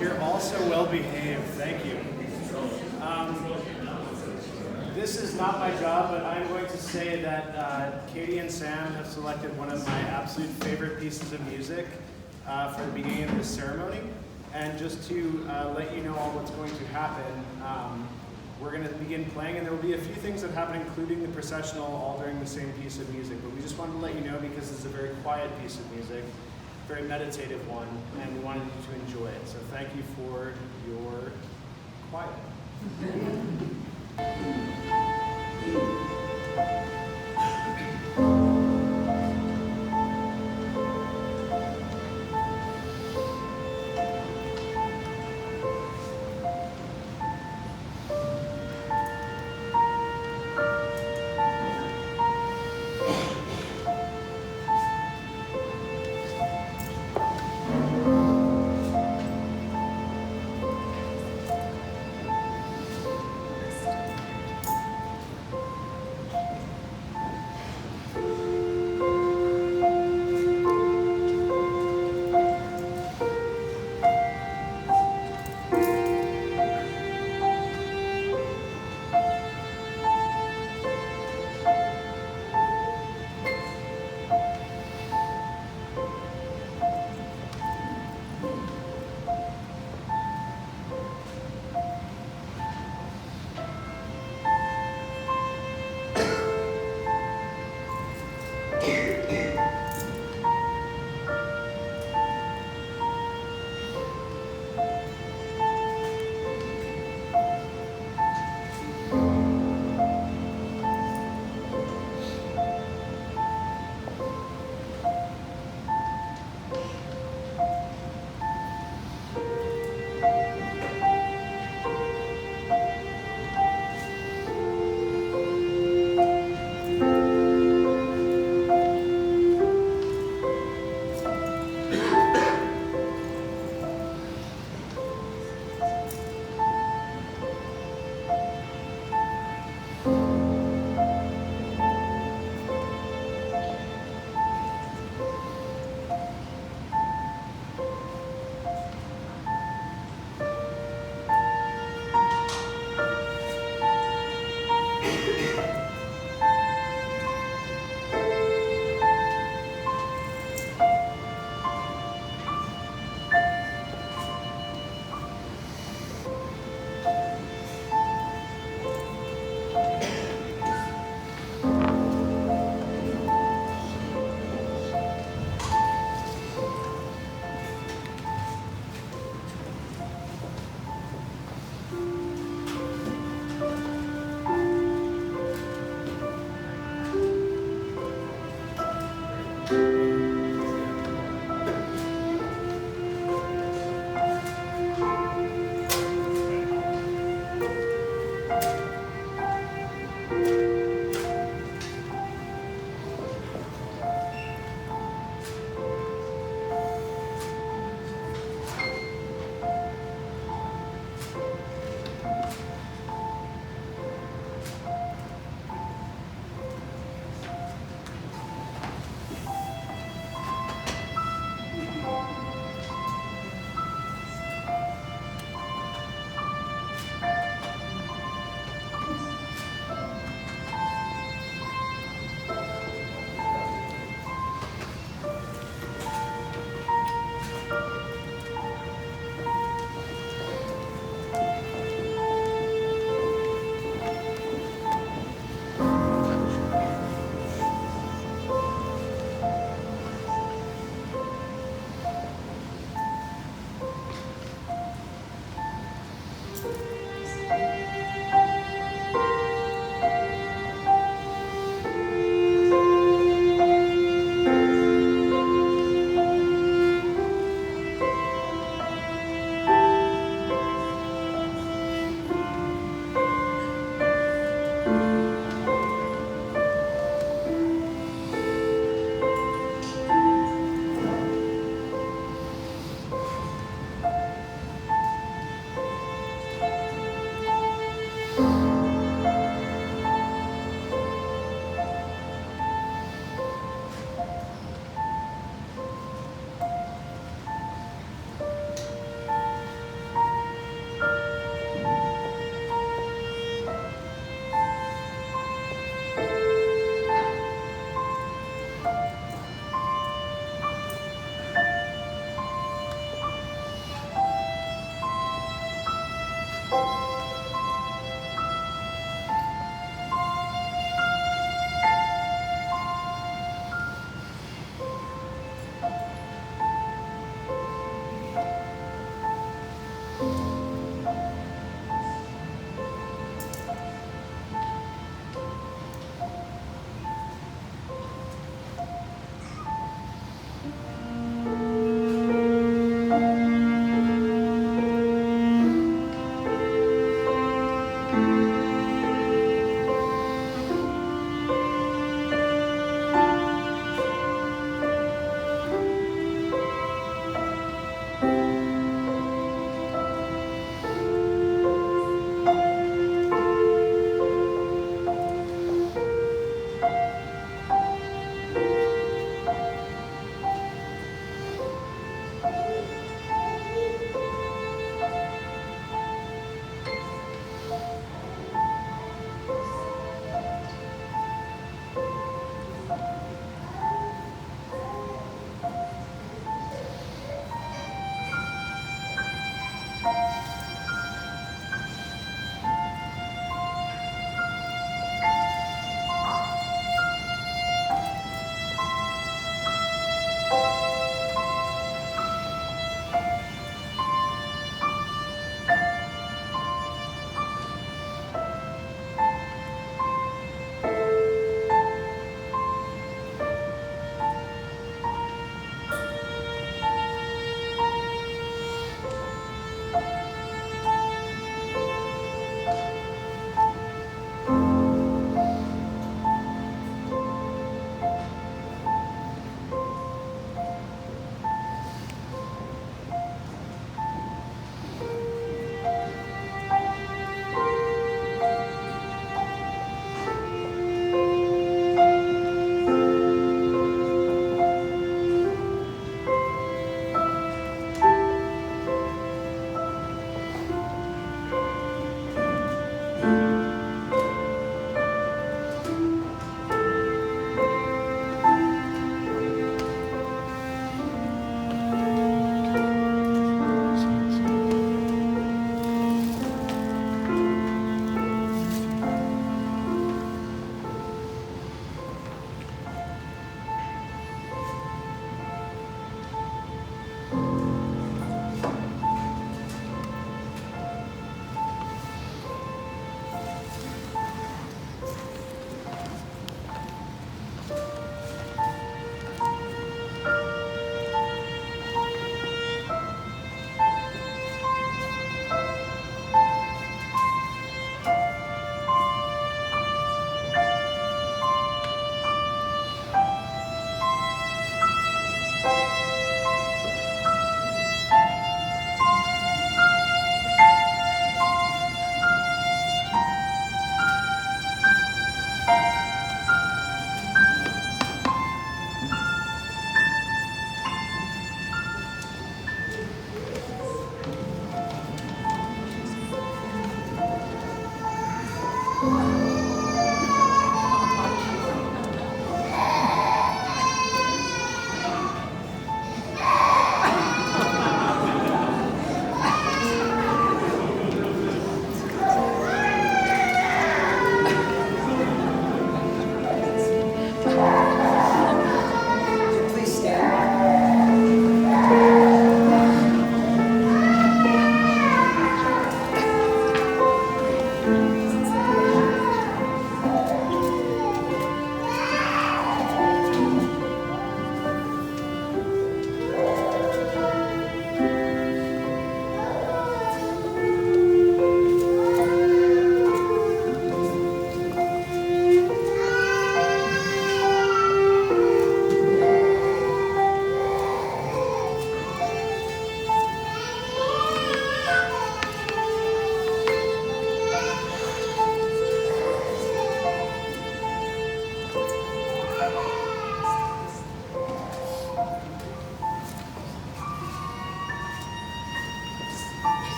You're also well behaved. Thank you. This is not my job, but I'm going to say that Katie and Sam have selected one of my absolute favorite pieces of music for the beginning of this ceremony. And just to let you know all what's going to happen, we're going to begin playing, and there will be a few things that happen, including the processional, all during the same piece of music. But we just wanted to let you know because it's a very quiet piece of music, very meditative one, and we wanted you to enjoy it. So thank you for your quiet.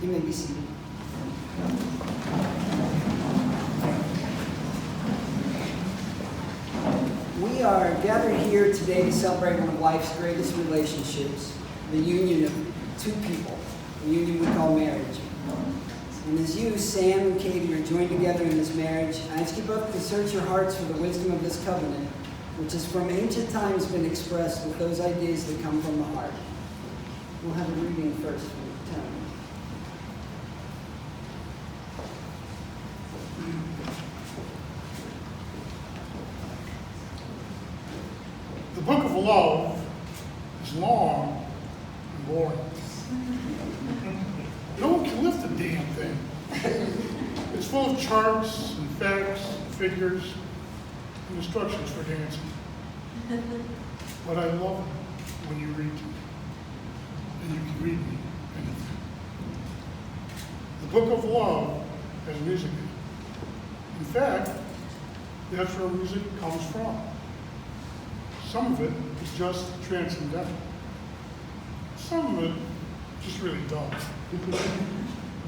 You may be seated. We are gathered here today to celebrate one of life's greatest relationships, the union of two people, the union we call marriage. And as you, Sam and Katie, are joined together in this marriage, I ask you both to search your hearts for the wisdom of this covenant, which has from ancient times been expressed with those ideas that come from the heart. We'll have a reading first from Tony. The book of love is long and boring. No one can lift the damn thing. It's full of charts and facts, and figures, and instructions for dancing. But I love it when you read to me, and you can read me anything. The book of love has music in it. In fact, that's where music comes from. Some of it is just transcendental. Some of it just really dumb.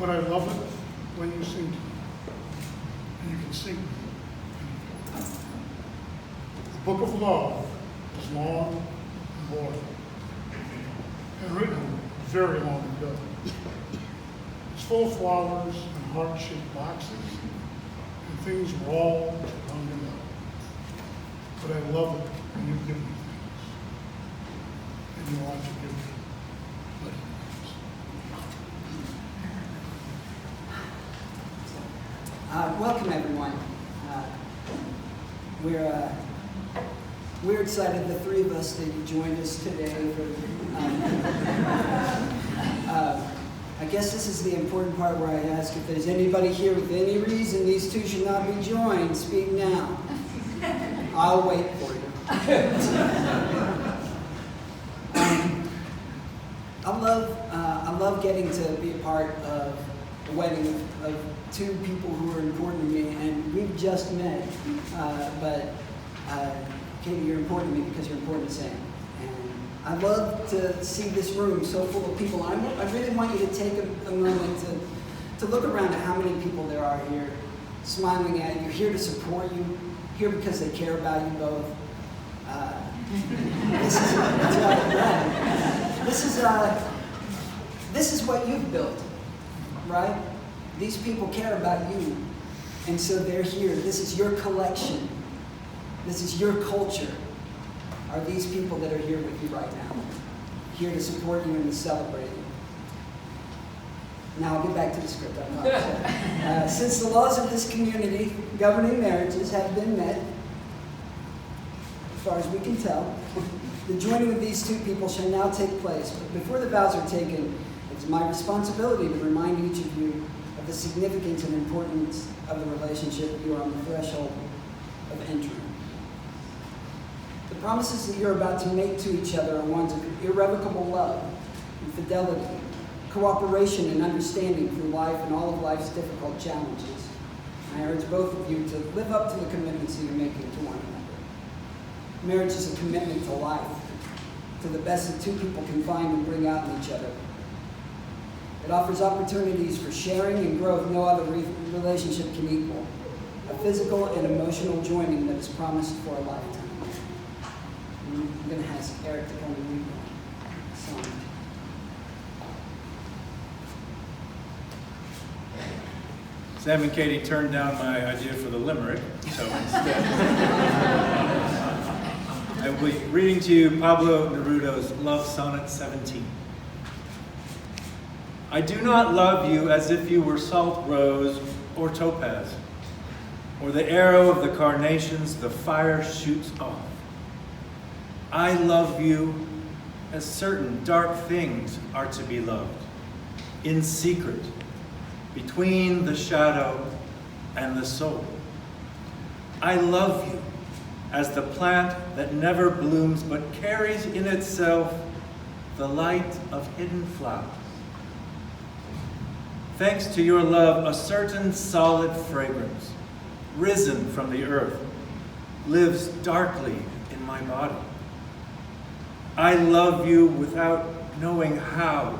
But I love it when you sing to me. And you can sing to me. The book of love is long and boring. And written very long ago. It's full of flowers and heart-shaped boxes and things we're all hung to know. But I love it when you give me things. And you want to give me little things. Welcome, everyone. We're excited, the three of us, that you joined us today. I guess this is the important part where I ask if there's anybody here with any reason these two should not be joined. Speak now. I'll wait for you. I love getting to be a part of the wedding of two people who are important to me, and we've just met. But Katie, you're important to me because you're important to Sam. And I love to see this room so full of people. I really want you to take a moment to look around at how many people there are here, smiling at you, here to support you, here because they care about you both. This is what you've built, right? These people care about you, and so they're here. This is your collection. This is your culture. Are these people that are here with you right now, here to support you and to celebrate you? Now I'll get back to the script. I promise. Since the laws of this community governing marriages have been met, as far as we can tell, the joining of these two people shall now take place. But before the vows are taken, it is my responsibility to remind each of you of the significance and importance of the relationship you are on the threshold of entering. The promises that you're about to make to each other are ones of irrevocable love and fidelity, cooperation and understanding through life and all of life's difficult challenges. And I urge both of you to live up to the commitments that you're making to one another. Marriage is a commitment to life, to the best that two people can find and bring out in each other. It offers opportunities for sharing and growth no other relationship can equal. A physical and emotional joining that is promised for a lifetime. I'm going to ask Eric to come and read the song. Sam and Katie turned down my idea for the limerick, so instead I will be reading to you Pablo Neruda's Love Sonnet 17. I do not love you as if you were salt rose or topaz, or the arrow of the carnations the fire shoots off. I love you as certain dark things are to be loved, in secret, between the shadow and the soul. I love you as the plant that never blooms but carries in itself the light of hidden flowers. Thanks to your love, a certain solid fragrance, risen from the earth, lives darkly in my body. I love you without knowing how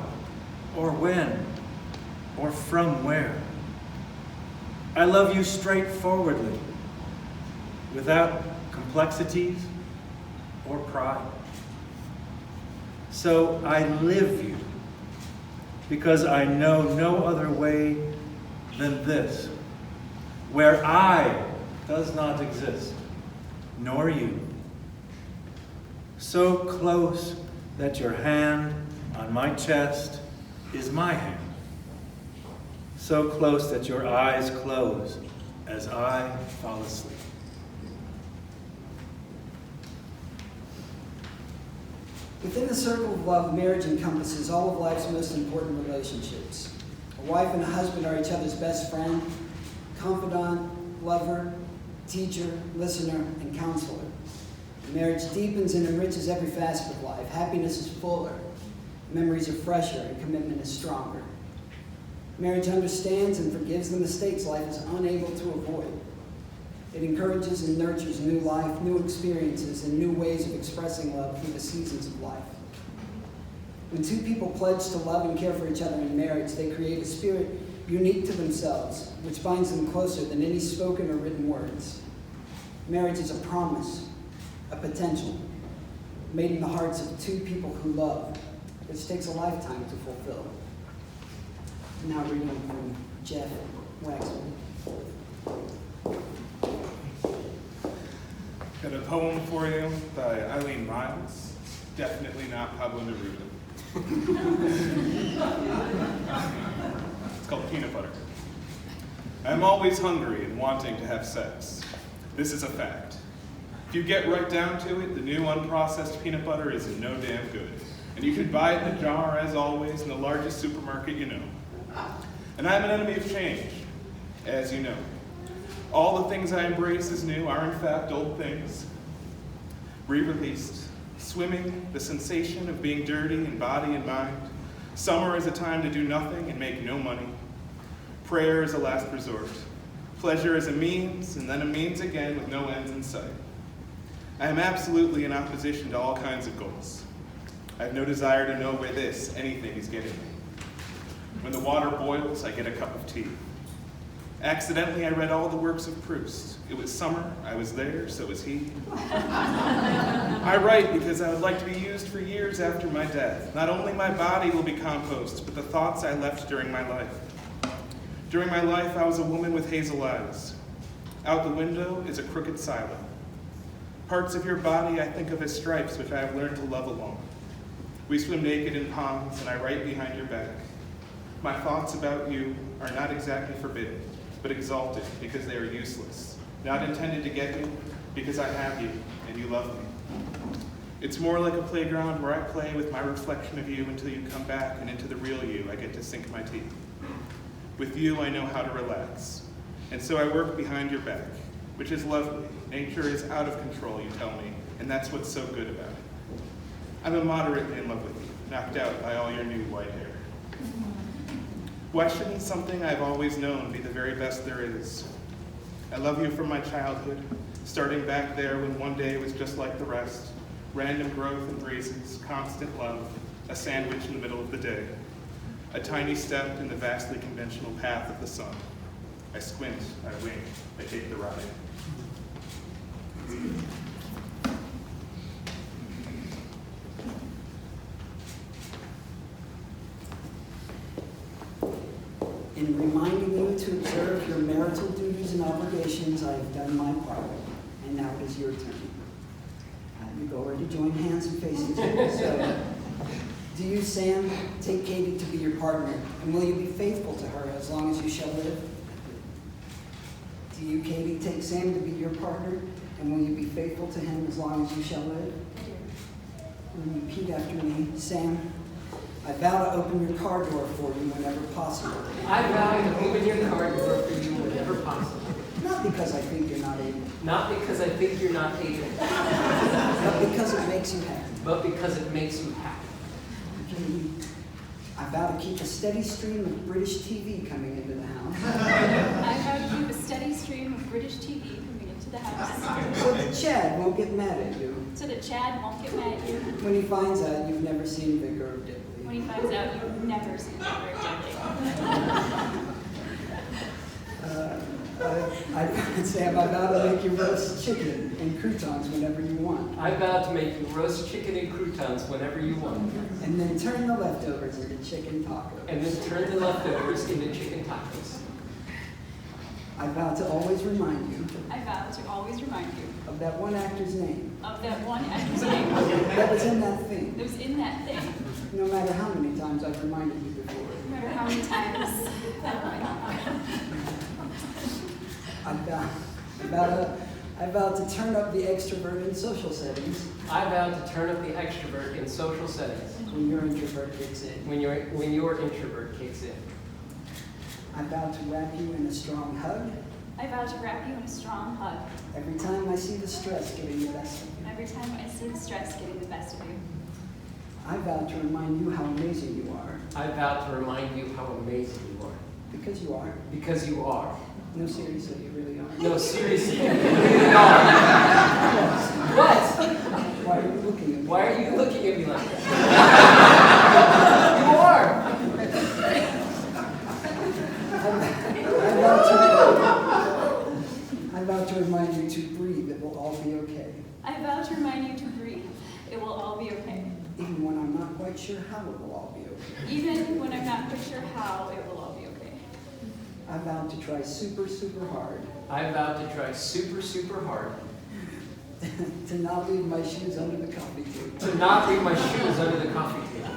or when, or from where. I love you straightforwardly, without complexities or pride. So I live you, because I know no other way than this, where I does not exist, nor you. So close that your hand on my chest is my hand. So close that your eyes close as I fall asleep. Within the circle of love, marriage encompasses all of life's most important relationships. A wife and a husband are each other's best friend, confidant, lover, teacher, listener, and counselor. Marriage deepens and enriches every facet of life. Happiness is fuller, memories are fresher, and commitment is stronger. Marriage understands and forgives the mistakes life is unable to avoid. It encourages and nurtures new life, new experiences, and new ways of expressing love through the seasons of life. When two people pledge to love and care for each other in marriage, they create a spirit unique to themselves, which binds them closer than any spoken or written words. Marriage is a promise, a potential, made in the hearts of two people who love, which takes a lifetime to fulfill. Now reading from Jeff Waxman. Got a poem for you by Eileen Miles. Definitely not Pablo Neruda. It's called Peanut Butter. I'm always hungry and wanting to have sex. This is a fact. If you get right down to it, the new unprocessed peanut butter is no damn good. And you can buy it in a jar, as always, in the largest supermarket you know. And I'm an enemy of change, as you know. All the things I embrace as new are in fact old things. Re-released. Swimming, the sensation of being dirty in body and mind. Summer is a time to do nothing and make no money. Prayer is a last resort. Pleasure is a means, and then a means again with no ends in sight. I am absolutely in opposition to all kinds of goals. I have no desire to know where anything is getting me. When the water boils, I get a cup of tea. Accidentally, I read all the works of Proust. It was summer, I was there, so was he. I write because I would like to be used for years after my death. Not only my body will be compost, but the thoughts I left during my life. During my life, I was a woman with hazel eyes. Out the window is a crooked silo. Parts of your body I think of as stripes, which I have learned to love along. We swim naked in ponds, and I write behind your back. My thoughts about you are not exactly forbidden, but exalted because they are useless. Not intended to get you, because I have you, and you love me. It's more like a playground where I play with my reflection of you until you come back, and into the real you I get to sink my teeth. With you I know how to relax, and so I work behind your back, which is lovely. Nature is out of control, you tell me, and that's what's so good about it. I'm immoderately in love with you, knocked out by all your new white hair. Why shouldn't something I've always known be the very best there is? I love you from my childhood, starting back there when one day was just like the rest. Random growth and breezes, constant love, a sandwich in the middle of the day. A tiny step in the vastly conventional path of the sun. I squint, I wink, I take the ride. In reminding you to observe your marital duties and obligations, I have done my part, and now it is your turn. You've already joined hands and faces. So, do you, Sam, take Katie to be your partner, and will you be faithful to her as long as you shall live? Do you, Katie, take Sam to be your partner, and will you be faithful to him as long as you shall live? And repeat after me. Sam, I vow to open your car door for you whenever possible. I vow to open your car door for you whenever possible. Not because I think you're not able, Not because I think you're not able, but because it makes you happy. but because it makes you happy. I vow to keep a steady stream of British TV coming into the house, I vow to keep a steady stream of British TV coming into the house so that Chad won't get mad at you so that Chad won't get mad at you when he finds out you've never seen Vicar of when Dibley. he finds out you've never seen the bird Sam, I vow to make you roast chicken and croutons whenever you want. I vow to make you roast chicken and croutons whenever you want. And then turn the leftovers into chicken tacos. And then turn the leftovers into chicken tacos. I vow to always remind you I vow to always remind you of that one actor's name of that one actor's name that was in that thing, that was in that thing, no matter how many times I've reminded you before. no matter how many times. I vow to turn up the extrovert in social settings I vow to turn up the extrovert in social settings when your introvert kicks in. when your introvert kicks in. I vow to wrap you in a strong hug I vow to wrap you in a strong hug every time I see the stress getting the best of you. every time I see the stress getting the best of you. I vow to remind you how amazing you are, I vow to remind you how amazing you are. because you are. Because you are. No, seriously, you really are. No, seriously, you really are. What? Why are you looking at me? Why are you looking at me like that? You are. I vow to remind you to breathe. It will all be okay. I vow to remind you to breathe. It will all be okay. Even when I'm not quite sure how it will all be okay. Even when I'm not quite sure how, it will all be okay. I vow to try super, super hard I vow to try super, super hard to not leave my shoes under the coffee table. to not leave my shoes under the coffee table.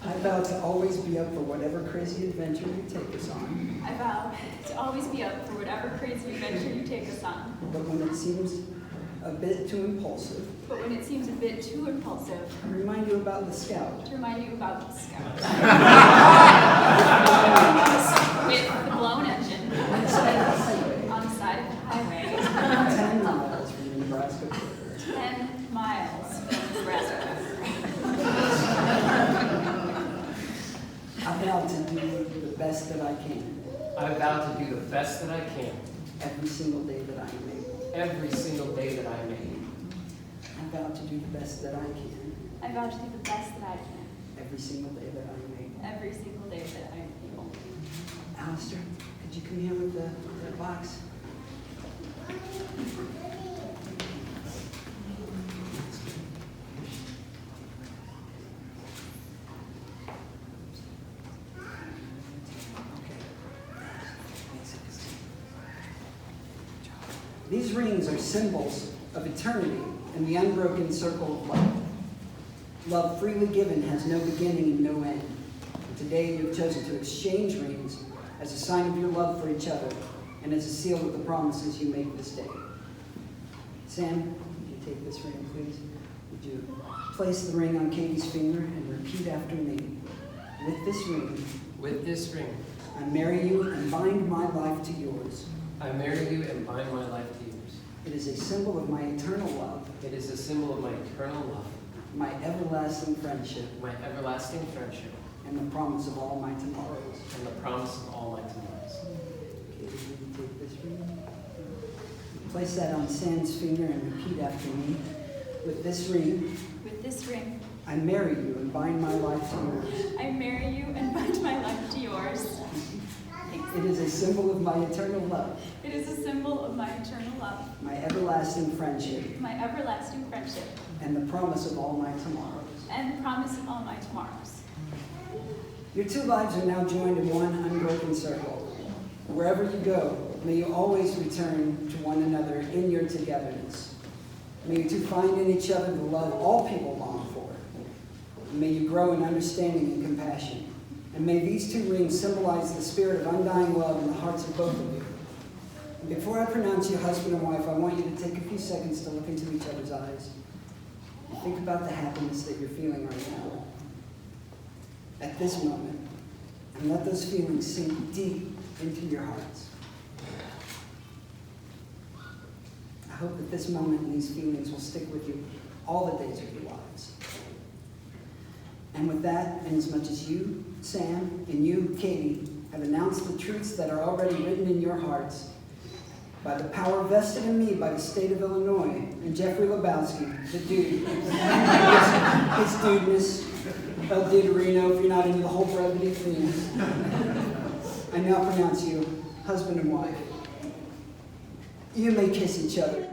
I vow to always be up for whatever crazy adventure you take us on. I vow to always be up for whatever crazy adventure you take us on. But when it seems a bit too impulsive, But when it seems a bit too impulsive, I remind you about the Scout. to remind you about the Scout. With the blown engine On the side of the highway, on the side of the highway, 10 miles from the Nebraska border. 10 miles from Nebraska. I vow to do the best that I can I vow to do the best that I can every single day that I am able. every single day that I may. I vow to do the best that I can I vow to do the best that I can every single day that I am able. every single day that I am able. Alistair, could you come here with the box? These rings are symbols of eternity and the unbroken circle of life. Love freely given has no beginning and no end. And today you have chosen to exchange rings as a sign of your love for each other and as a seal of the promises you make this day. Sam, would you take this ring, please? Would you place the ring on Katie's finger and repeat after me? With this ring, With this ring, I marry you and bind my life to yours. I marry you and bind my life to yours. It is a symbol of my eternal love, It is a symbol of my eternal love, my everlasting friendship, my everlasting friendship, and the promise of all my tomorrows. and the promise of all my tomorrows. Katie, will you take this ring? Place that on Sam's finger and repeat after me. With this ring, With this ring, I marry you and bind my life to yours. I marry you and bind my life to yours. It is a symbol of my eternal love, It is a symbol of my eternal love, my everlasting friendship, my everlasting friendship, and the promise of all my tomorrows. and the promise of all my tomorrows. Your two lives are now joined in one unbroken circle. Wherever you go, may you always return to one another in your togetherness. May you two find in each other the love all people long for. And may you grow in understanding and compassion. And may these two rings symbolize the spirit of undying love in the hearts of both of you. And before I pronounce you husband and wife, I want you to take a few seconds to look into each other's eyes. And think about the happiness that you're feeling right now. At this moment, and let those feelings sink deep into your hearts. I hope that this moment and these feelings will stick with you all the days of your lives. And with that, and as much as you, Sam, and you, Katie, have announced the truths that are already written in your hearts, by the power vested in me by the state of Illinois and Jeffrey Lebowski, the dude, his dudeness, El Didorino, if you're not into the whole brevity thing. I now pronounce you husband and wife. You may kiss each other.